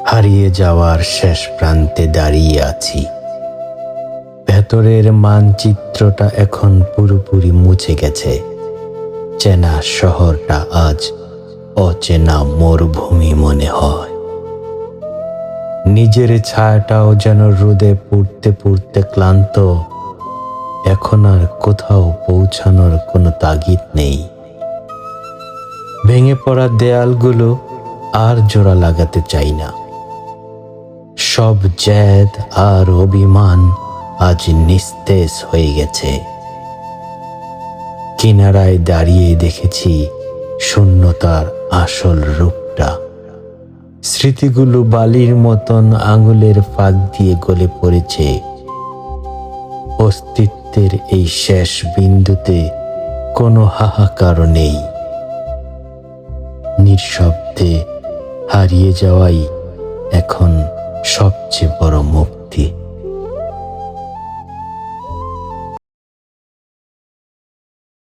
হারিয়ে যাওয়ার শেষ প্রান্তে দাঁড়িয়ে আছি। ভেতরের মানচিত্রটা এখন পুরোপুরি মুছে গেছে। চেনা শহরটা আজ অচেনা মরুভূমি মনে হয়। নিজের ছায়াটাও যেন রোদে পুড়তে পুড়তে ক্লান্ত। এখন আর কোথাও পৌঁছানোর কোনো তাগিদ নেই। ভেঙে পড়া দেয়ালগুলো আর জোড়া লাগাতে চাই না। সব জেদ আর অভিমান আজ নিস্তেজ হয়ে গেছে। কিনারায় দাঁড়িয়ে দেখেছি শূন্যতার আসল রূপটা। স্মৃতিগুলো বালির মতন আঙুলের ফাঁক দিয়ে গলে পড়েছে। অস্তিত্বের এই শেষ বিন্দুতে কোনো হাহাকার নেই। নিঃশব্দে হারিয়ে যাওয়াই এখন সবচেয়ে বড় মুক্তি।